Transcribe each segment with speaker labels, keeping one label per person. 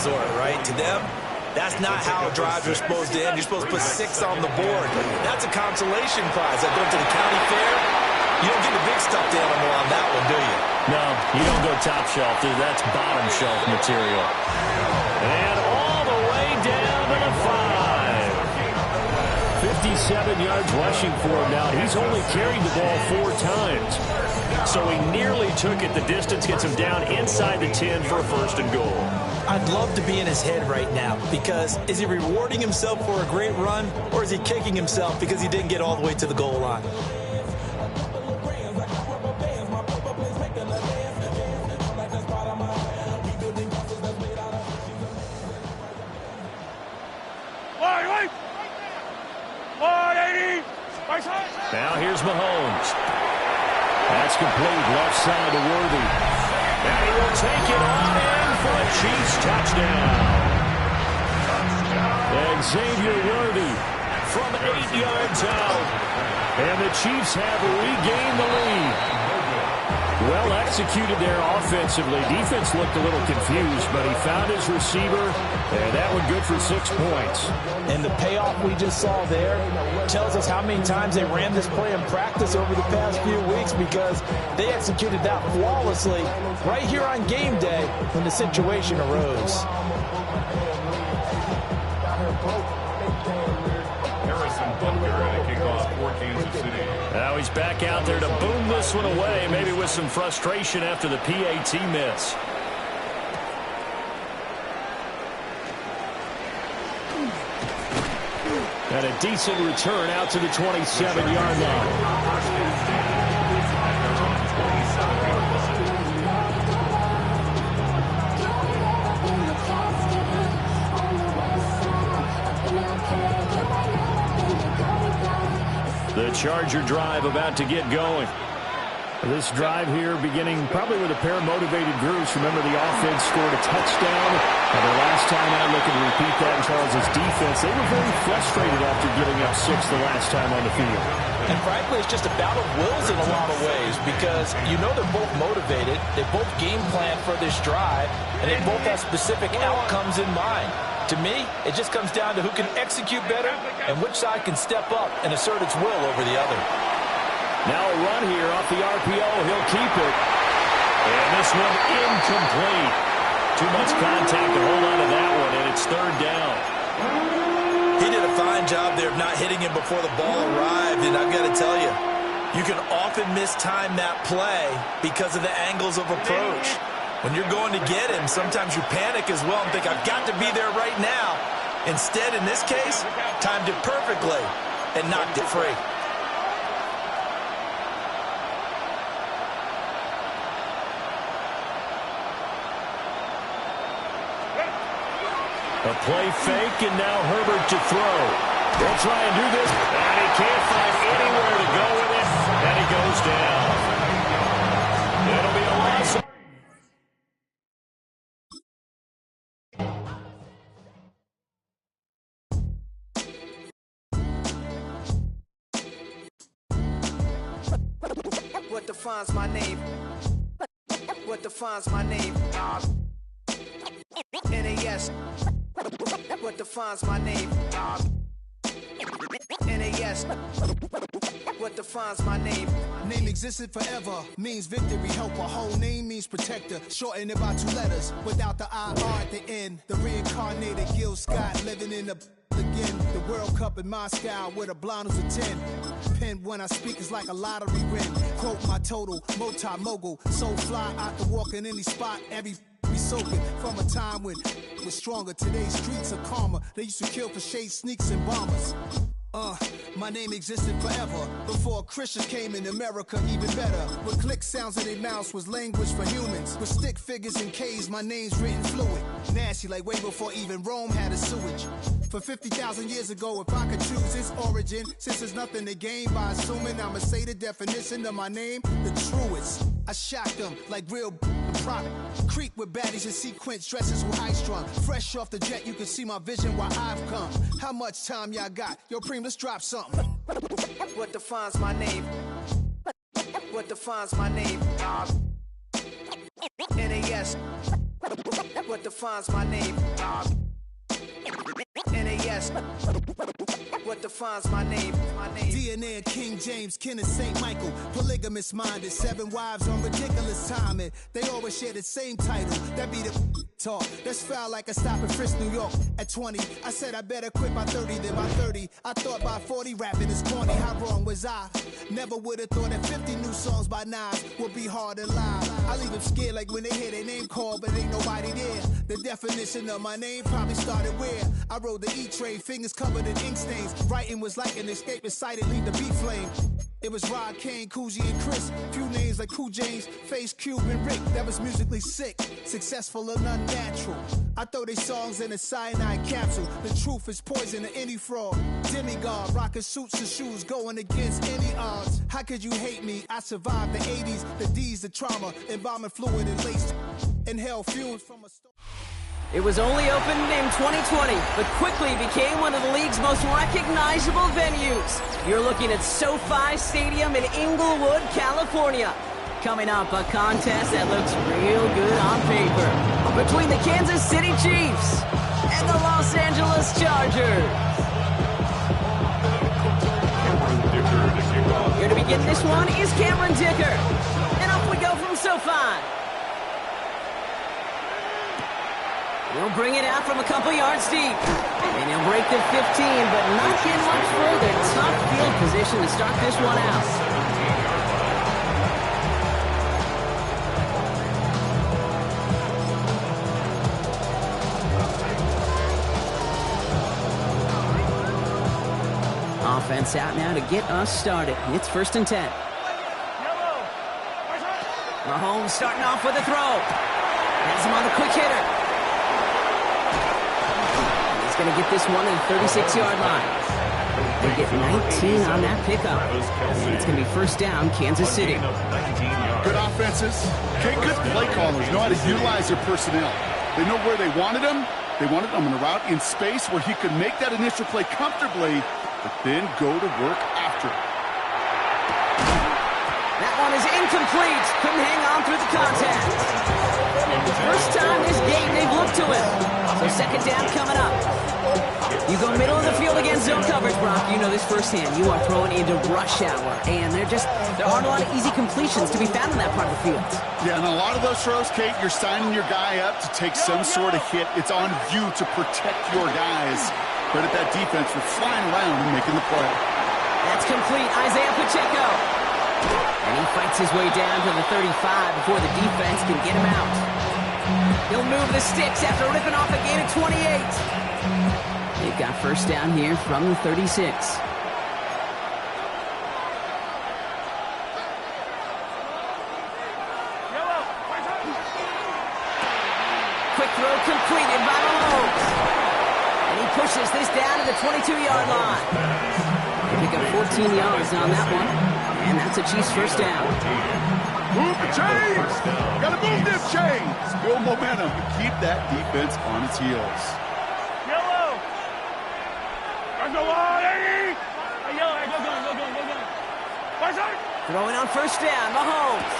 Speaker 1: sort, right? To them, that's not how drives are supposed to end. You're supposed to put 6 on the board. That's a consolation prize. I go to the county fair. You don't get the big stuffed animal on that one, do you?
Speaker 2: No, you don't go top shelf, dude. That's bottom shelf material. And all the way down to the 5. 57 yards rushing for him now. He's only carried the ball 4 times. So he nearly took it the distance, gets him down inside the 10 for a first and goal.
Speaker 1: I'd love to be in his head right now because is he rewarding himself for a great run or is he kicking himself because he didn't get all the way to the goal line?
Speaker 2: Now here's Mahomes. That's complete, left side to Worthy. And he will take it on in for a Chiefs touchdown. And Xavier Worthy from 8 yards out. And the Chiefs have regained the lead. Well executed there offensively. Defense looked a little confused, but he found his receiver, and that one good for 6 points.
Speaker 1: And the payoff we just saw there tells us how many times they ran this play in practice over the past few weeks because they executed that flawlessly right here on game day when the situation arose.
Speaker 2: Now he's back out there to boom this one away, maybe with some frustration after the PAT miss. And a decent return out to the 27-yard line. The Charger drive about to get going. This drive here beginning probably with a pair of motivated groups. Remember, the offense scored a touchdown. And the last time out, looking to repeat that in Charles' defense, they were very frustrated after giving up 6 the last time on the field.
Speaker 1: And frankly, it's just a battle of wills in a lot of ways because you know they're both motivated. They both game plan for this drive, and they both have specific outcomes in mind. To me, it just comes down to who can execute better and which side can step up and assert its will over the other.
Speaker 2: Now a run here off the RPO. He'll keep it. And this one incomplete. Too much contact to hold on to that one, and it's 3rd down.
Speaker 1: He did a fine job there of not hitting him before the ball arrived, and I've got to tell you, you can often mistime that play because of the angles of approach. When you're going to get him, sometimes you panic as well and think, I've got to be there right now. Instead, in this case, timed it perfectly and knocked it free.
Speaker 2: A play fake, and now Herbert to throw. They'll try and do this, and he can't find anywhere to go with it, and he goes down. It'll be a loss.
Speaker 3: What defines my name? What defines my name? NAS. What defines my name? NAS. What defines my name?
Speaker 4: Name existed forever, means victory, help. A whole name means protector, shorten it by 2 letters, without the IR at the end. The reincarnated Gil Scott, living in the again. The World Cup in Moscow with a blind who's a 10. Pen when I speak is like a lottery win. Quote my total, multi-mogul, so fly, I can walk in any spot, every be soaking from a time when it was stronger. Today's streets are calmer. They used to kill for shade sneaks and bombers. My name existed forever before Christians came in America, even better. With click sounds in their mouths was language for humans. With stick figures and K's, my name's written fluid. Nasty like way before even Rome had a sewage. For 50,000 years ago, if I could choose its origin, since there's nothing to gain by assuming, I'ma say the definition of my name, the truest. I shocked them like real product. Creep with baddies in sequence, dresses with high strung. Fresh off the jet, you can see my vision where I've come. How much time y'all got? Yo, Preem, let's drop something.
Speaker 3: What defines my name? What defines my name? NAS. What defines my name? NAS. What defines my name?
Speaker 4: DNA of King James, kin of St. Michael. Polygamous minded, 7 wives on ridiculous timing. They always share the same title. That be the talk. That's foul like a stop in Frisk, New York. At 20, I said I better quit by 30 than by 30. I thought by 40 rapping is corny. How wrong was I? Never would have thought that 50 new songs by Nas would be hard to lie. I leave them scared like when they hear their name called, but ain't nobody there. The definition of my name probably started where I rode the E-train, fingers covered in ink stains. Writing was like an escape inside it, leave the beat flame. It was Rod, Kane, Coogee, and Chris. Few names like Cool James, Face, Cube, and Rick. That was musically sick, successful and unnatural. I throw these songs in a cyanide capsule. The truth is poison to any fraud. Demigod, rocking suits and shoes, going against any odds. How could you hate me? I survived the 80s, the D's, the trauma, embalming fluid and laced. Inhale fumes from a storm.
Speaker 5: It was only opened in 2020, but quickly became one of the league's most recognizable venues. You're looking at SoFi Stadium in Inglewood, California. Coming up, a contest that looks real good on paper between the Kansas City Chiefs and the Los Angeles Chargers. Here to begin this one is Cameron Dicker. And off we go from SoFi. He'll bring it out from a couple yards deep. And he'll break the 15, but not get much further. Tough field position to start this one out. Offense out now to get us started. It's 1st and 10. Mahomes starting off with a throw. Has him on the quick hitter. He's going to get this one at the 36-yard line. They get 19 on that pickup. It's going to be 1st down, Kansas City.
Speaker 6: Good offenses. Okay, good play callers know how to utilize their personnel. They know where they wanted him. They wanted him in a route in space where he could make that initial play comfortably, but then go to work after it.
Speaker 5: That one is incomplete. Couldn't hang on through the contact. First time this game they've looked to him. So 2nd down coming up. You go middle of the field against zone coverage, Brock. You know this firsthand. You are throwing into rush hour, and there aren't a lot of easy completions to be found in that part of the field.
Speaker 6: Yeah, and a lot of those throws, Kate, you're signing your guy up to take some sort of hit. It's on you to protect your guys. Credit that defense for flying around and making the play.
Speaker 5: That's complete. Isaiah Pacheco. And he fights his way down to the 35 before the defense can get him out. He'll move the sticks after ripping off a gain of 28. They've got 1st down here from the 36. Quick throw completed by Mahomes. And he pushes this down to the 22-yard line. They pick up 14 yards on that one. And that's a Chiefs 1st down.
Speaker 6: Move the chains! Gotta move them chains! Build momentum and keep that defense on its heels.
Speaker 7: Yellow! Go!
Speaker 5: Throwing on 1st down, Mahomes.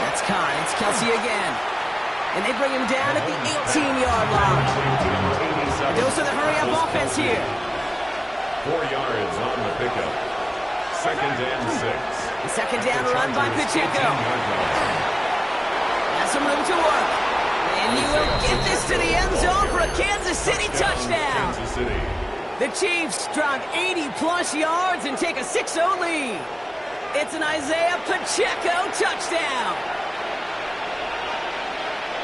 Speaker 5: That's caught. It's Kelsey again. And they bring him down at the 18-yard line. A dose of the hurry-up offense here.
Speaker 8: 4 yards on the pickup. 2nd and 6.
Speaker 5: The 2nd down run by Pacheco. Has some room to work. And he will get this to the end zone for a Kansas City touchdown.
Speaker 8: Kansas City.
Speaker 5: The Chiefs drive 80-plus yards and take a 6-0 lead. It's an Isaiah Pacheco touchdown.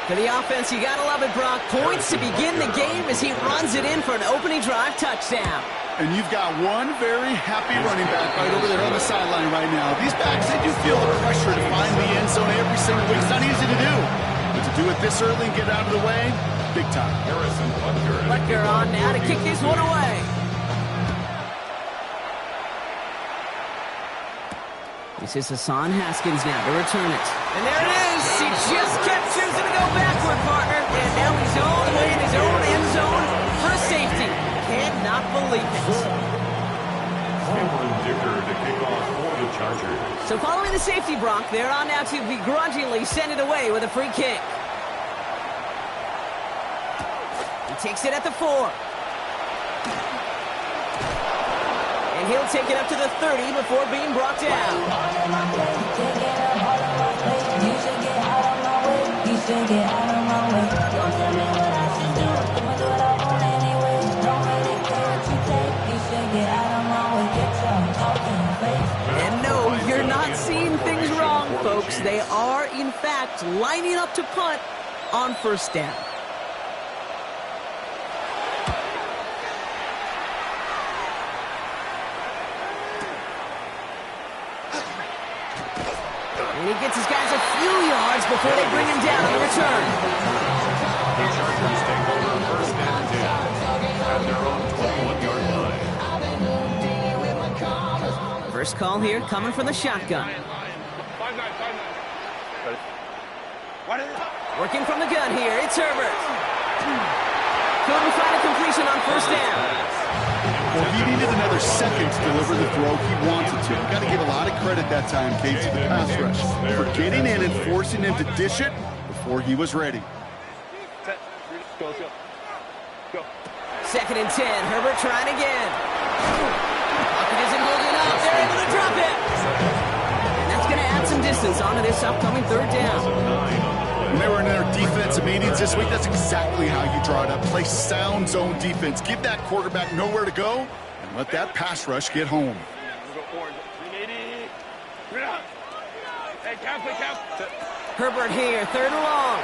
Speaker 5: For the offense, you gotta love it, Brock. Points to begin the game as he runs it in for an opening drive touchdown.
Speaker 6: And you've got one very happy running back right over there on the sideline right now. These backs, they do feel the pressure to find the end zone every single week. It's not easy to do. But to do it this early and get out of the way, big time.
Speaker 8: Harrison Butker.
Speaker 5: Butker on now to kick this one away. This is Hassan Haskins now to return it. And there it is. He just kept choosing to go backward, partner. And now he's all the way in his own end zone for a safety. Cannot believe it.
Speaker 8: Cameron Dicker to kick off for the Chargers.
Speaker 5: So following the safety, Brock, they're on now to begrudgingly send it away with a free kick. takes it at the 4. And he'll take it up to the 30 before being brought down. And no, you're not seeing things wrong, folks. They are, in fact, lining up to punt on first down. And he gets his guys a few yards before they bring him down on the return.
Speaker 8: The Chargers take over first and 10 at their own 21-yard line.
Speaker 5: First call here coming from the shotgun. Working from the gun here, it's Herbert. Couldn't find a completion on first down.
Speaker 6: Well, he needed another second to deliver the throw he wanted to. Got to give a lot of credit that time, Cade, to the pass rush for getting in and forcing him to dish it before he was ready.
Speaker 5: Second and 10, Herbert trying again. Pocket isn't good enough, they're able to drop it. And that's going to add some distance onto this upcoming third down.
Speaker 6: When they were in their defensive meetings this week, that's exactly how you draw it up. Play sound zone defense. Give that quarterback nowhere to go and let that pass rush get home.
Speaker 5: Herbert here, third and long.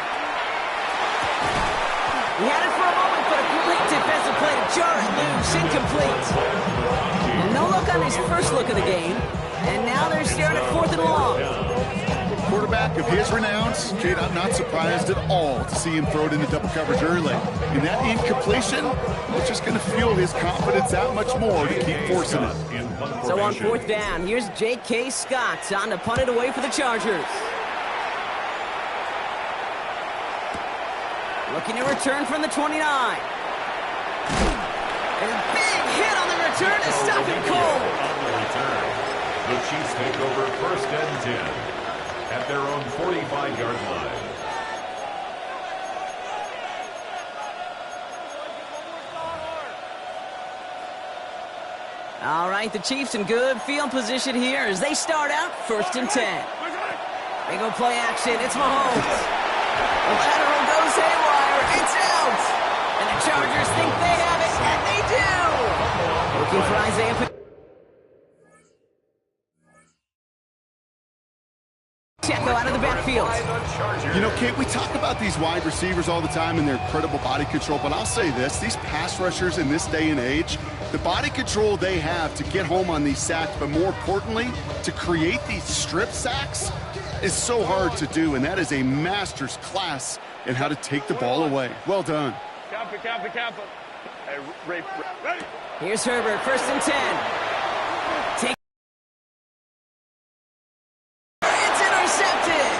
Speaker 5: He had it for a moment, but a complete defensive play to jar it loose, incomplete. And no look on his first look of the game, and now they're staring at fourth and long.
Speaker 6: Quarterback of his renown, Cade, I'm not surprised at all to see him throw it into double coverage early. And that incompletion is just going to fuel his confidence that much more to keep forcing it.
Speaker 5: So on fourth down, here's J.K. Scott on to punt it away for the Chargers. Looking to return from the 29. And a big hit on the return to stop him cold.
Speaker 8: On the return, the Chiefs take over first and 10 at their own 45-yard line.
Speaker 5: All right, the Chiefs in good field position here as they start out first and 10. They go play action. It's Mahomes. The lateral goes haywire. It's out. And the Chargers think they have it, and they do. Looking for Isaiah. Checo out of the backfield.
Speaker 6: You know, Kate, we talk about these wide receivers all the time and their incredible body control, but I'll say this, these pass rushers in this day and age, the body control they have to get home on these sacks, but more importantly, to create these strip sacks is so hard to do, and that is a master's class in how to take the ball away. Well done.
Speaker 7: Hey, Ray, ready?
Speaker 5: Here's Herbert, first and 10. Take. It's intercepted.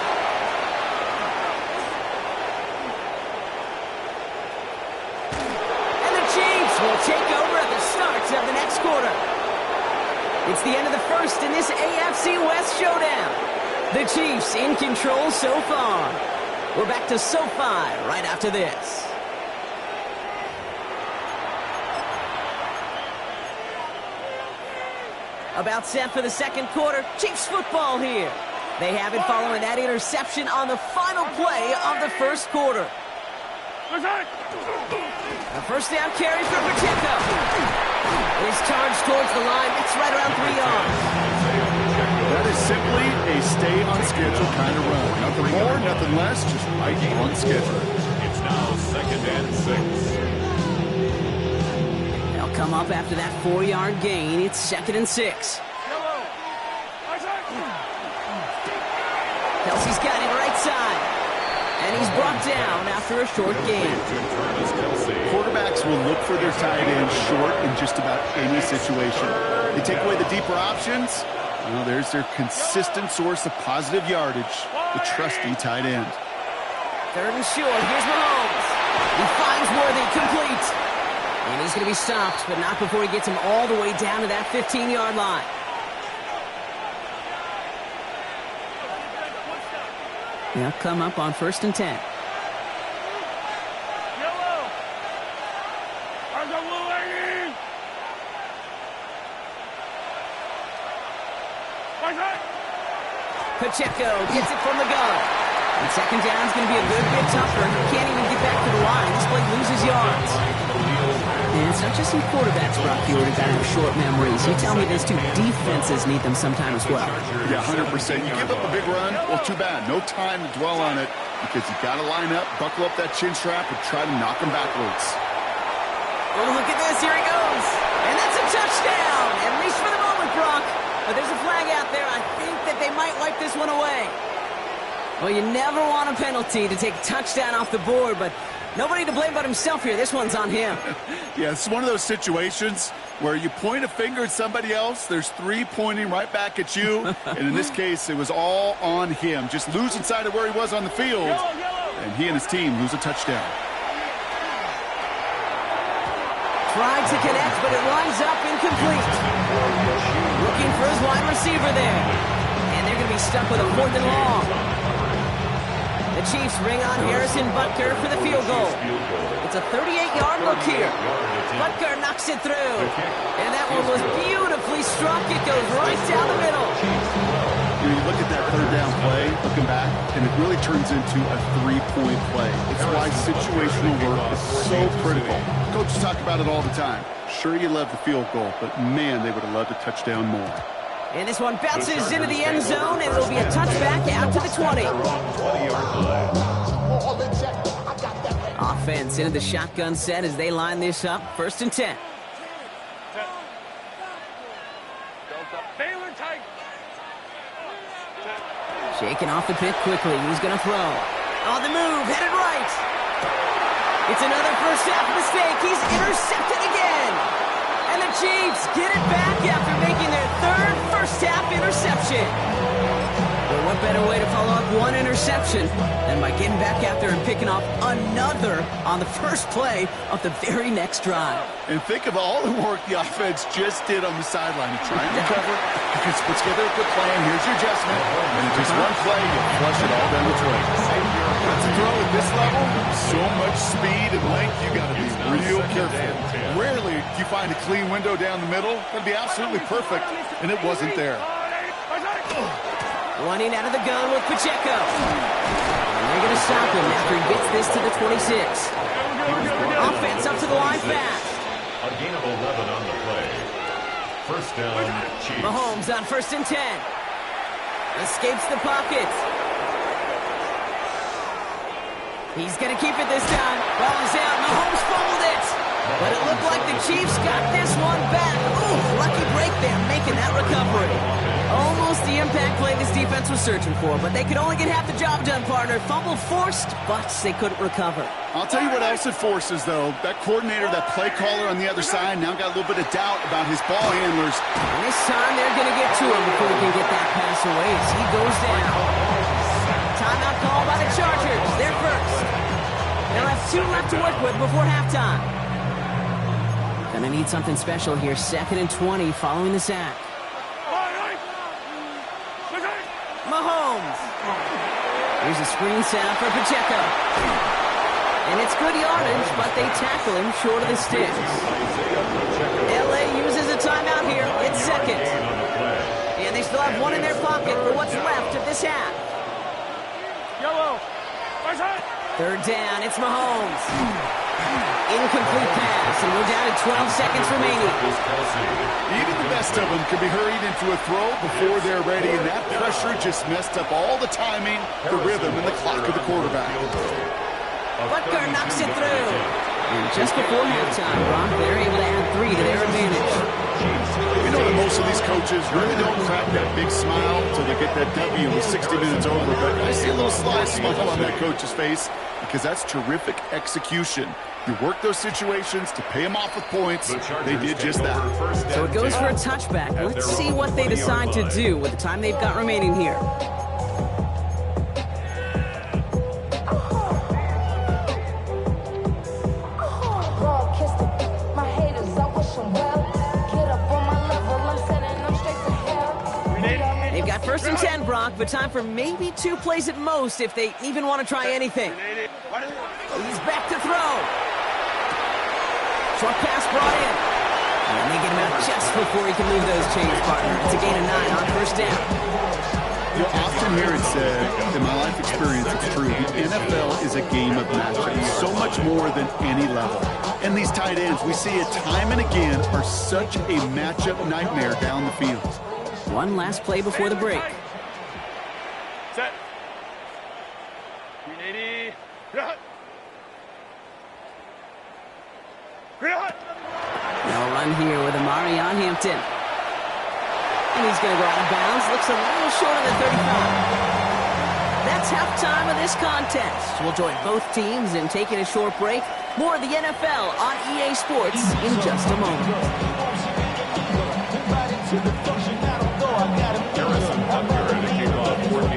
Speaker 5: And the Chiefs will take over at the start of the next quarter. It's the end of the first in this AFC West showdown. The Chiefs in control so far. We're back to SoFi right after this. About set for the second quarter. Chiefs football here. They have it following that interception on the final play of the first quarter. A first down carry for Pacheco. He's charged towards the line. That's right around 3 yards.
Speaker 6: That is simply a stay on schedule kind of run. Nothing more, nothing less, just right on schedule.
Speaker 8: It's now second and 6.
Speaker 5: They'll come up after that 4-yard gain. It's second and 6. Kelsey's got him right side. And he's brought down after a short gain.
Speaker 6: Quarterbacks will look for their tight end short in just about any situation. They take away the deeper options. Well, there's their consistent source of positive yardage, the trusty tight end.
Speaker 5: Third and short. Here's Mahomes. He finds Worthy complete. And he's going to be stopped, but not before he gets him all the way down to that 15-yard line. They'll come up on first and 10. Pacheco gets it from the gun. And second down's going to be a good bit tougher. Can't even get back to the line. This play loses yards. And it's not just some quarterbacks, Brock Purdy, that have short memories. You tell me these two defenses need them sometime as well.
Speaker 6: Yeah, 100%. You give up a big run, well, too bad. No time to dwell on it because you got to line up, buckle up that chin strap, and try to knock them backwards.
Speaker 5: Oh, look at this. Here he goes. And that's a touchdown. At least for the moment, Brock. But there's a flag out there. I think that they might wipe this one away. Well, you never want a penalty to take a touchdown off the board, but nobody to blame but himself here. This one's on him.
Speaker 6: Yeah, it's one of those situations where you point a finger at somebody else, there's three pointing right back at you, and in this case, it was all on him. Just losing sight of where he was on the field, and he and his team lose a touchdown.
Speaker 5: Tried to connect, but it lines up incomplete. Looking for his wide receiver there. And they're going to be stuck with a 4th and long. The Chiefs ring on Harrison Butker for the field goal. It's a 38-yard look here. Butker knocks it through. And that one was beautifully struck. It goes right down the middle.
Speaker 6: You look at that 3rd down play, looking back, and it really turns into a 3-point play. It's why situational work is so critical. Coaches talk about it all the time. Sure, you love the field goal, but man, they would have loved a touchdown more.
Speaker 5: And this one bounces into the end zone, and it'll be a touchback out to the 20. Offense into the shotgun set as they line this up. 1st and 10. Shaking off the pick quickly. He's going to throw. On the move, headed right. It's another first half mistake. He's intercepted again. And the Chiefs get it back after making their 3rd first half interception. But what better way to follow up one interception than by getting back out there and picking off another on the first play of the very next drive.
Speaker 6: And think of all the work the offense just did on the sideline. You're trying to recover. You can put together a good plan. Here's your adjustment. And in just one play, you flush it all down the drain. That's a throw at this level. So much speed and length, you got to be real careful. Rarely do you find a clean window down the middle. That'd be absolutely perfect, and it wasn't there.
Speaker 5: Running out of the gun with Pacheco. And they're going to stop him after he gets this to the 26. Offense up to the line fast.
Speaker 8: A gain of 11 on the play. 1st down, Chiefs.
Speaker 5: Mahomes on 1st and 10. Escapes the pocket. He's going to keep it this time. Ball is out. Mahomes fumbled it. But it looked like the Chiefs got this one back. Ooh, lucky break there, making that recovery. Almost the impact play this defense was searching for, but they could only get half the job done, partner. Fumble forced, but they couldn't recover.
Speaker 6: I'll tell you what else it forces, though. That coordinator, that play caller on the other side, now got a little bit of doubt about his ball handlers.
Speaker 5: And this time they're going to get to him before he can get that pass away as he goes down. Timeout call by the Chargers. They're first. They'll have 2 left to work with before halftime. Gonna need something special here. 2nd and 20 following the sack. Mahomes. Here's a screen sound for Pacheco. And it's good yardage, but they tackle him short of the sticks. LA uses a timeout here. It's 2nd. And they still have 1 in their pocket for what's left of this half. 3rd down, it's Mahomes. Incomplete pass, and we're down to 12 seconds remaining.
Speaker 6: Even the best of them can be hurried into a throw before they're ready, and that pressure just messed up all the timing, the rhythm, and the clock of the quarterback.
Speaker 5: Butker knocks it through. And just before halftime, Brock, they're able to add 3 to their advantage.
Speaker 6: You know that most of these coaches really don't crack that big smile until they get that W with 60 minutes over, but I see a little sly smile on that coach's face because that's terrific execution. You work those situations to pay them off with points. They did just that.
Speaker 5: So it goes for a touchback. Let's see what they decide to do with the time they've got remaining here. They've got 1st and 10, Brock, but time for maybe 2 plays at most if they even want to try anything. He's back to throw. Short pass brought in. And they get him out just before he can move those chains, partner. It's a gain of 9 on first down.
Speaker 6: You'll often hear it said, in my life experience, it's true. The NFL is a game of matchups, so much more than any level. And these tight ends, we see it time and again, are such a matchup nightmare down the field.
Speaker 5: One last play before the break.
Speaker 7: Set. 380.
Speaker 5: No run here with Amari on Hampton. And he's going to go out of bounds. Looks a little short of the 35. That's halftime of this contest. We'll join both teams in taking a short break. More of the NFL on EA Sports in just a moment.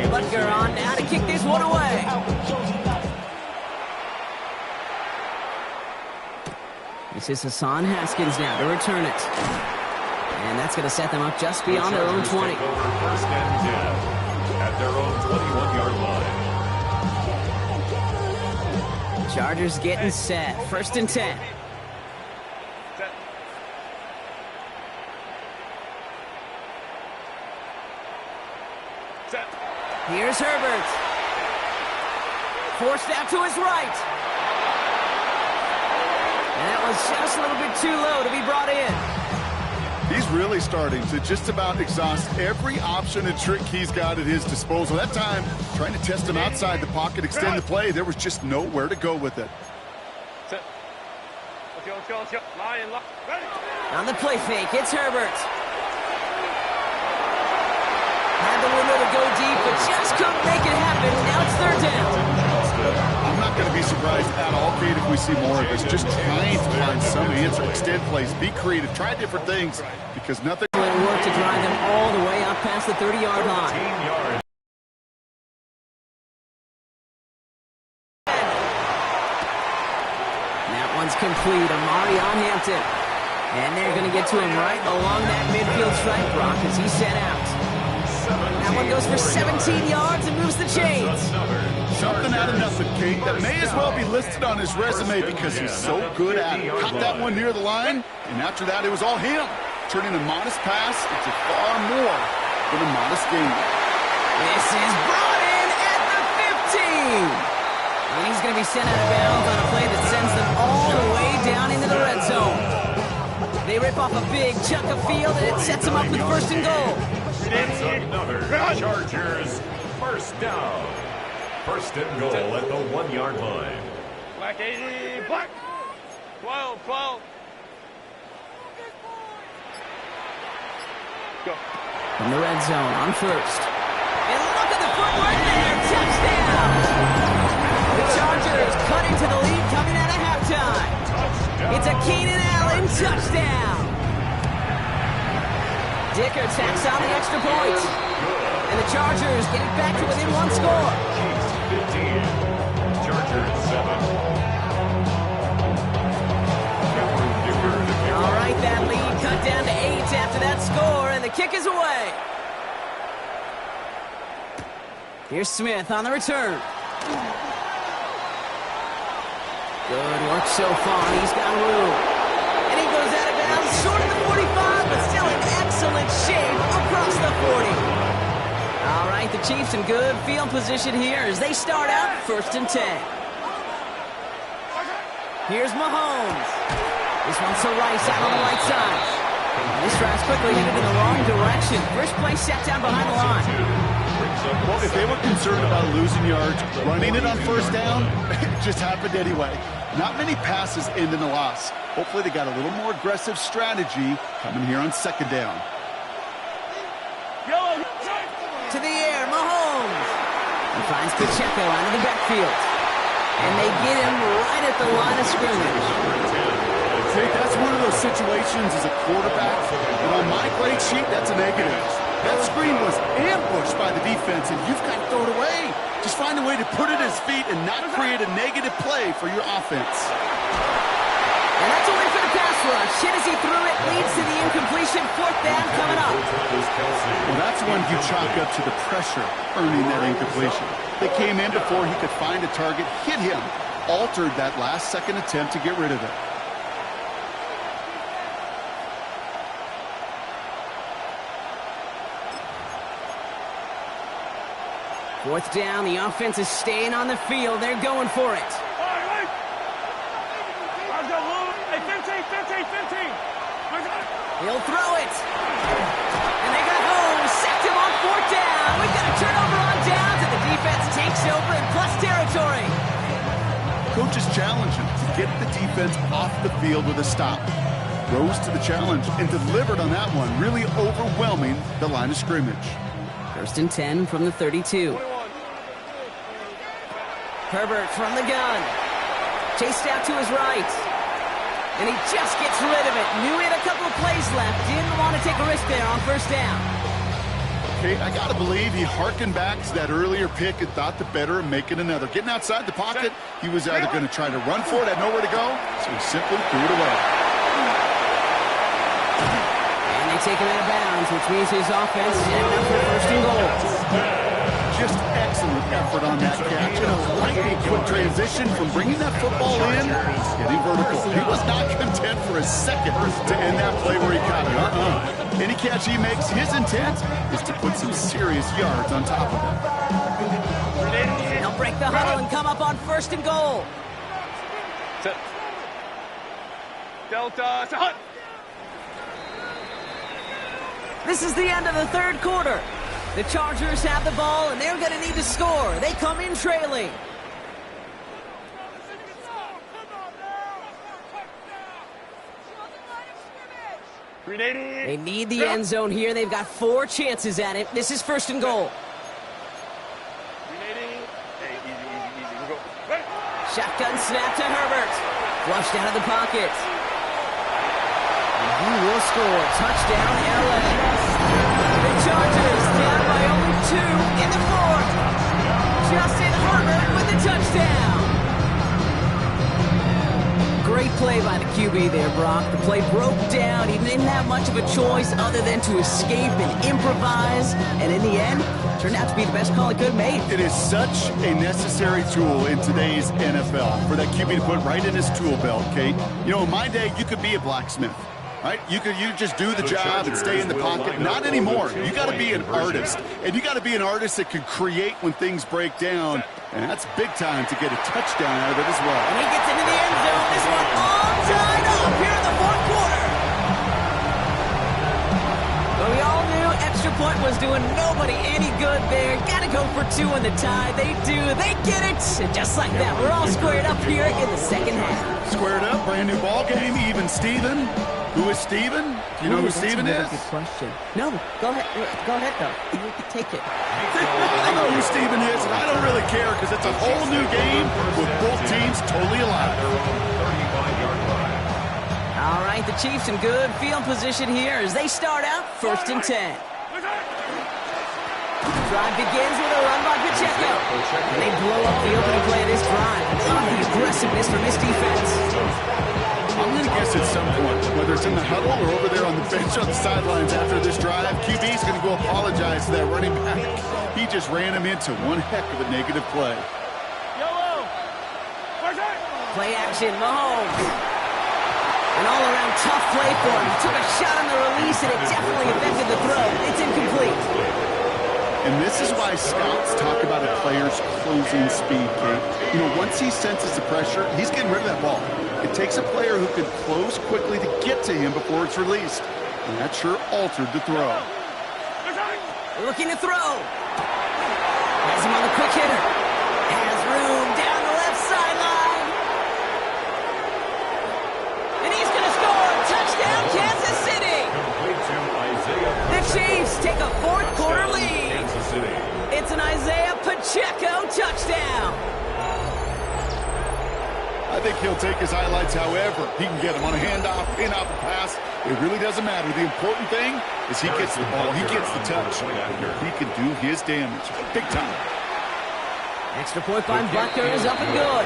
Speaker 5: Butker on now to kick this one away. This is Hassan Haskins now to return it. And that's going to set them up just beyond their own 20.
Speaker 8: First and 10 at their own 21-yard line.
Speaker 5: Chargers getting set. First and 10.
Speaker 7: Set. Set.
Speaker 5: Here's Herbert. Forced out to his right. And that was just a little bit too low to be brought in.
Speaker 6: He's really starting to just about exhaust every option and trick he's got at his disposal. That time, trying to test him outside the pocket, extend the play, there was just nowhere to go with it.
Speaker 7: Set. Let's go. Line, ready.
Speaker 5: On the play fake, it's Herbert. Had the window to go deep, but just couldn't make it happen. Now it's third down.
Speaker 6: I'm not going to be surprised at all, Kate, if we see more of this. Just trying to find some answer, extend plays, be creative, try different things, because nothing
Speaker 5: Will work to drive them all the way up past the 30-yard line.
Speaker 8: 15 yards.
Speaker 5: That one's complete. Amari on Hampton. And they're going to get to him right along that midfield stripe block as he's set out. That one goes for 17 yards and moves the chains.
Speaker 6: something out of nothing, Kate, that may as well be listed on his resume because he's so good at it. Caught that one near the line, and after that, it was all him. Turning a modest pass into far more than a modest gain.
Speaker 5: This is brought in at the 15. And he's going to be sent out of bounds on a play that sends them all the way down into the red zone. They rip off a big chunk of field, and it sets them up with first and goal.
Speaker 8: It's another Chargers first down. First and goal at the 1 yard line.
Speaker 7: Black 80, black. 12. Go.
Speaker 5: From the red zone on first. And look at the footwork there. Touchdown! The Chargers cut into the lead coming out of halftime. It's a Keenan Allen touchdown. Dicker tacks on the extra point. And the Chargers get it back to within one score.
Speaker 8: 15. Chargers 7.
Speaker 5: All right, that lead cut down to 8 after that score, and the kick is away. Here's Smith on the return. Good work so far. He's got room. And he goes out of bounds short of the 45, but still in excellent shape across the 40. All right, the Chiefs in good field position here as they start out first and 10. Here's Mahomes. This one's to Rice out on the right side. And this drive's quickly headed in the wrong direction. First play set down behind the line.
Speaker 6: Well, if they were concerned about losing yards, running it on first down, it just happened anyway. Not many passes end in a loss. Hopefully they got a little more aggressive strategy coming here on second down.
Speaker 5: To the air, Mahomes. He finds Pacheco out of the backfield. And they get him right at the line of scrimmage.
Speaker 6: That's one of those situations as a quarterback, and on my grade sheet, that's a negative. That screen was ambushed by the defense, and you've got to throw it away. Just find a way to put it at his feet and not create a negative play for your offense.
Speaker 5: And that's a win for the pass rush. Hit as he threw it, leads to the incompletion. Fourth down coming up.
Speaker 6: Well, that's one you chalk up to the pressure earning that incompletion. They came in before he could find a target, hit him, altered that last-second attempt to get rid of it.
Speaker 5: Fourth down, the offense is staying on the field. They're going for it. He'll throw it. And they got home. Sacked him on fourth down. We've got a turnover on downs, and the defense takes over in plus territory.
Speaker 6: Coach's challenge him to get the defense off the field with a stop. Rose to the challenge and delivered on that one, really overwhelming the line of scrimmage.
Speaker 5: First and 10 from the 32. Herbert from the gun. Chased out to his right. And he just gets rid of it. Knew he had a couple of plays left. Didn't want to take a risk there on first down.
Speaker 6: Okay, I got to believe he harkened back to that earlier pick and thought the better of making another. Getting outside the pocket, he was either going to try to run for it, had nowhere to go, so he simply threw it away.
Speaker 5: And they take him out of bounds, which means his offense setting up for first and goal.
Speaker 6: Just excellent effort on that catch. And a lightning quick transition from bringing that football in, getting vertical. He was not content for a second to end that play where he caught it. Any catch he makes, his intent is to put some serious yards on top of it.
Speaker 5: They'll break the huddle and come up on first and goal.
Speaker 7: Delta, hut.
Speaker 5: This is the end of the third quarter. The Chargers have the ball, and they're going to need to score. They come in trailing. They need the end zone here. They've got 4 chances at it. This is first and goal. Shotgun snap to Herbert. Flushed out of the pocket. And he will score. Touchdown, LA. The Chargers down by only 2 in the fourth. Justin Herbert with the touchdown. Great play by the QB there, Brock. The play broke down. He didn't have much of a choice other than to escape and improvise. And in the end, turned out to be the best call he could have made.
Speaker 6: It is such a necessary tool in today's NFL for that QB to put right in his tool belt, Kate. You know, in my day, you could be a blacksmith. Right? You just do the job and stay in the pocket. Not anymore. You got to be an artist. And you got to be an artist that can create when things break down. And that's big time to get a touchdown out of it as well.
Speaker 5: And he gets into the end zone. This one all tied up here in the fourth quarter. But we all knew extra point was doing nobody any good there. Got to go for 2 in the tie. They do. They get it. And just like that, we're all squared up here in the second half.
Speaker 6: Squared up. Brand new ball game. Even Steven. Who is Steven? Do you know who Steven is?
Speaker 5: That's a good question. No, go ahead. Go ahead, though. You can take it.
Speaker 6: I know who Steven is, and I don't really care because it's a whole new game with both teams totally alive.
Speaker 5: All right, the Chiefs in good field position here as they start out first and 10. The drive begins with a run by Pacheco. And they blow up the opening play of this drive. Love the aggressiveness from this defense.
Speaker 6: I'm going to guess at some point, whether it's in the huddle or over there on the bench on the sidelines after this drive, QB's going to go apologize to that running back. He just ran him into one heck of a negative play.
Speaker 5: Play action, Mahomes. An all-around tough play for him. He took a shot on the release, and it definitely affected the throw. It's incomplete.
Speaker 6: And this is why scouts talk about a player's closing speed, Kate. You know, once he senses the pressure, he's getting rid of that ball. It takes a player who can close quickly to get to him before it's released. And that sure altered the throw.
Speaker 5: Looking to throw. Has him on the quick hitter. Has room down the left sideline. And he's going to score. Touchdown, Kansas City. The Chiefs take a fourth quarter lead. It's an Isaiah Pacheco touchdown.
Speaker 6: I think he'll take his highlights however he can get them on a handoff, pin-off, pass. It really doesn't matter. The important thing is he gets the ball, he gets the touch. He can do his damage. Big time.
Speaker 5: Extra point by Butker is up and good.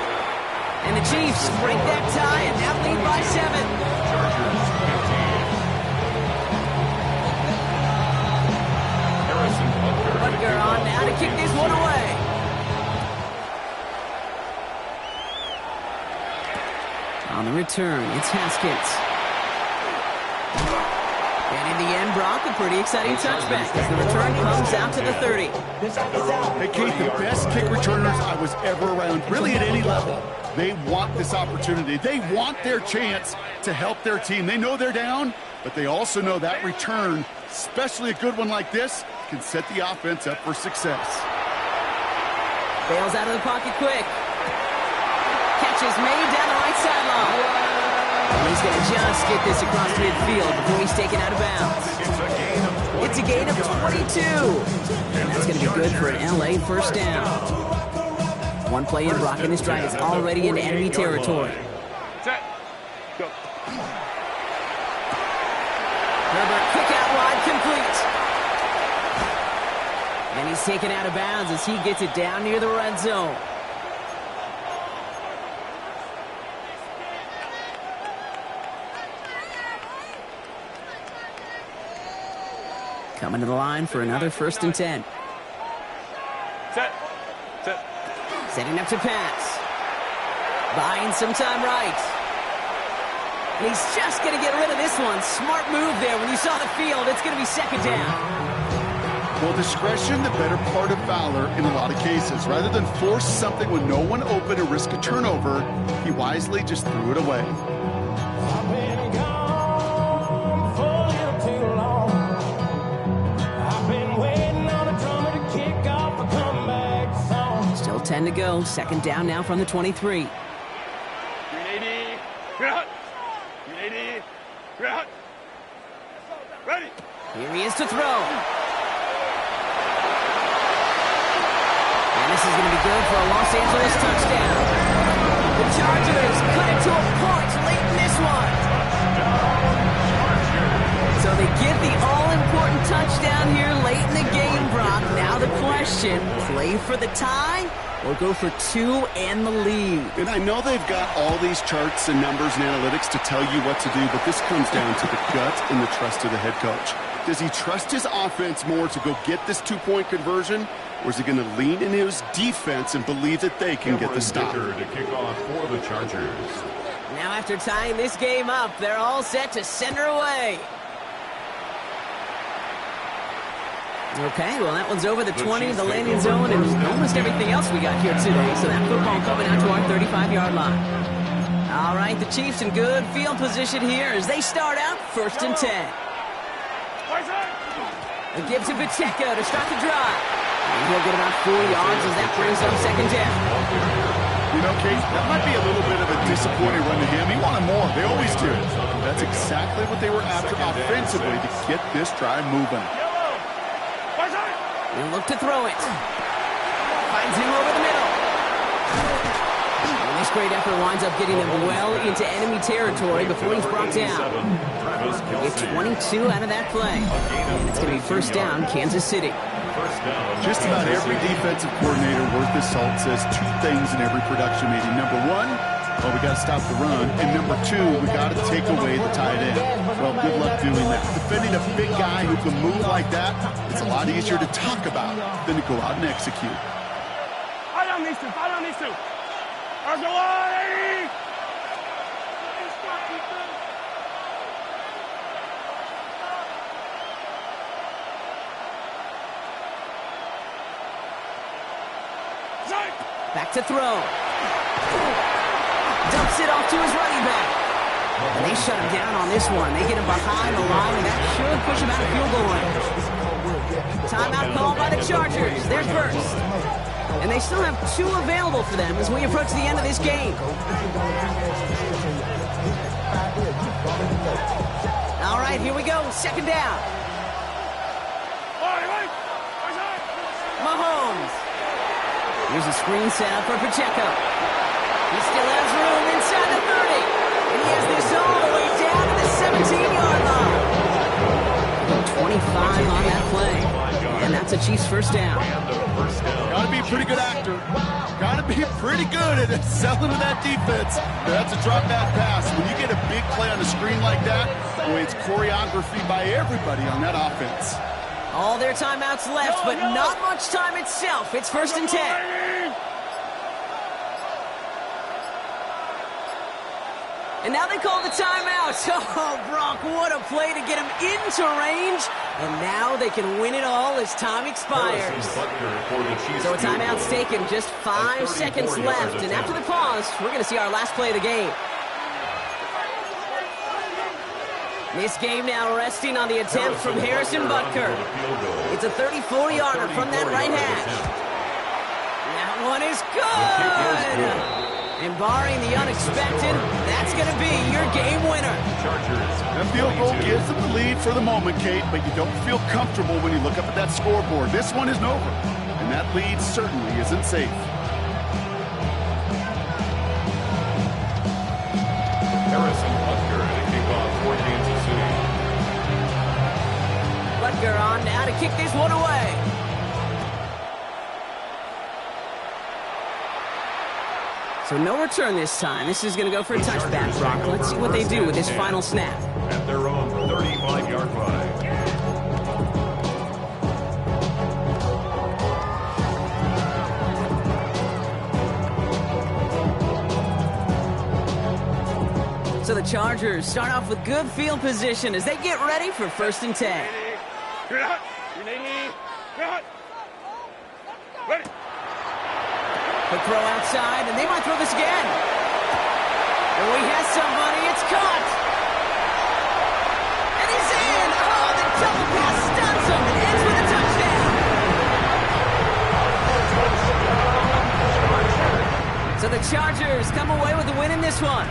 Speaker 5: And the Chiefs break that tie and now lead by 7. Butker on now to kick this one away. On the return, it's Haskins. And in the end, Brock, a pretty exciting touchback as the return comes out to the 30.
Speaker 6: Hey, Kate, the best kick returners I was ever around, really at any level, they want this opportunity. They want their chance to help their team. They know they're down, but they also know that return, especially a good one like this, can set the offense up for success.
Speaker 5: Bails out of the pocket quick. Catch is made down the right sideline. And he's going to just get this across midfield before he's taken out of bounds. It's a gain of 22. And that's going to be good for an LA first down. One play in, Brock, and this drive is already into enemy territory.
Speaker 7: Set. Go.
Speaker 5: Herbert, kick out wide, complete. And he's taken out of bounds as he gets it down near the red zone. Coming to the line for another 1st and 10.
Speaker 7: Set. Set.
Speaker 5: Setting up to pass. Buying some time right. And he's just going to get rid of this one. Smart move there. When you saw the field, it's going to be 2nd down.
Speaker 6: Well, discretion, the better part of valor in a lot of cases. Rather than force something with no one open and risk a turnover, he wisely just threw it away.
Speaker 5: Still 10 to go. 2nd down now from the 23.
Speaker 7: 380. Cut. 380. Cut. Ready.
Speaker 5: Here he is to throw. And this is going to be good for a Los Angeles touchdown. The Chargers cut it to a point late in this one. So they get the all-important touchdown here late in the game, Brock. Now the question, play for the tie or go for 2 and the lead?
Speaker 6: And I know they've got all these charts and numbers and analytics to tell you what to do, but this comes down to the gut and the trust of the head coach. Does he trust his offense more to go get this 2-point conversion, or is he going to lean into his defense and believe that they can get the stop?
Speaker 8: To kick off for the Chargers.
Speaker 5: Now after tying this game up, they're all set to send her away. Okay, well, that one's over the 20, the landing zone, and almost everything else we got here today. So that football coming out to our 35-yard line. All right, the Chiefs in good field position here as they start out 1st and 10. It gives to Pacheco to start the drive. And he'll get about 4 yards as that brings up 2nd down.
Speaker 6: You know, Kate, that might be a little bit of a disappointing run to him. He wanted more. They always do. That's exactly what they were after offensively to get this drive moving.
Speaker 5: He'll look to throw it. Finds him over the middle. And this great effort winds up getting him well into enemy territory before he's brought down. Get 22 out of that play. And it's going to be 1st down, Kansas City.
Speaker 6: Just about every defensive coordinator worth his salt says 2 things in every production meeting. Number 1, well, we got to stop the run. And number 2, we got to take away the tight end. Well, good luck doing that. Defending a big guy who can move like that, it's a lot easier to talk about than to go out and execute.
Speaker 7: Fight on these two. Fight on these two. There's a 180.
Speaker 5: Back to throw. Dumps it off to his running back. And they shut him down on this one. They get him behind the line, and that should push him out of field goal range. Timeout called by the Chargers. They're first. And they still have 2 available for them as we approach the end of this game. All right, here we go. 2nd down. Mahomes. Here's a screen set up for Pacheco. He still has room inside the 30. And he has this all the way down to the 17-yard line. 25 on that play. And that's a Chiefs 1st down.
Speaker 6: Got to be a pretty good actor. Got to be pretty good at selling to that defense. That's a drop back pass. When you get a big play on the screen like that, boy, it's choreography by everybody on that offense.
Speaker 5: All their timeouts left, but not much time itself. It's 1st and 10. And now they call the timeout. Oh, Brock, what a play to get him into range. And now they can win it all as time expires. So a timeout's taken, just 5 seconds left. And after the pause, we're going to see our last play of the game. This game now resting on the attempt from Harrison Butker. It's a 34-yarder from that right hash. That one is good. And barring the unexpected, that's going to be your game winner.
Speaker 6: That field goal gives them the lead for the moment, Kate, but you don't feel comfortable when you look up at that scoreboard. This one isn't over, and that lead certainly isn't safe.
Speaker 8: Harrison Butker to kick off for Kansas City.
Speaker 5: Butker on now to kick this one away. So no return this time. This is going to go for a touchback, Brock. Let's see what they do with this final snap.
Speaker 8: At their own 35-yard line.
Speaker 5: So the Chargers start off with good field position as they get ready for 1st and 10. Quick throw outside, and they might throw this again. Oh, he has somebody. It's caught. And he's in. Oh, the double pass stuns him and ends with a touchdown. So the Chargers come away with the win in this one.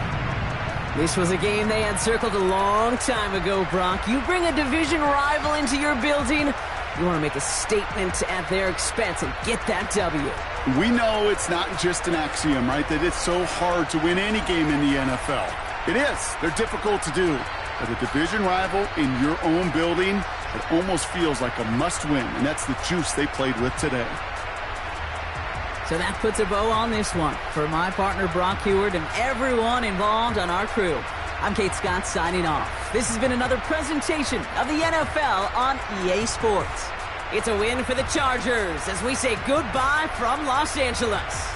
Speaker 5: This was a game they had circled a long time ago, Brock. You bring a division rival into your building, you want to make a statement at their expense and get that W.
Speaker 6: We know it's not just an axiom, right, that it's so hard to win any game in the NFL. It is. They're difficult to do. But a division rival in your own building, it almost feels like a must-win, and that's the juice they played with today.
Speaker 5: So that puts a bow on this one. For my partner, Brock Heward, and everyone involved on our crew, I'm Kate Scott signing off. This has been another presentation of the NFL on EA Sports. It's a win for the Chargers as we say goodbye from Los Angeles.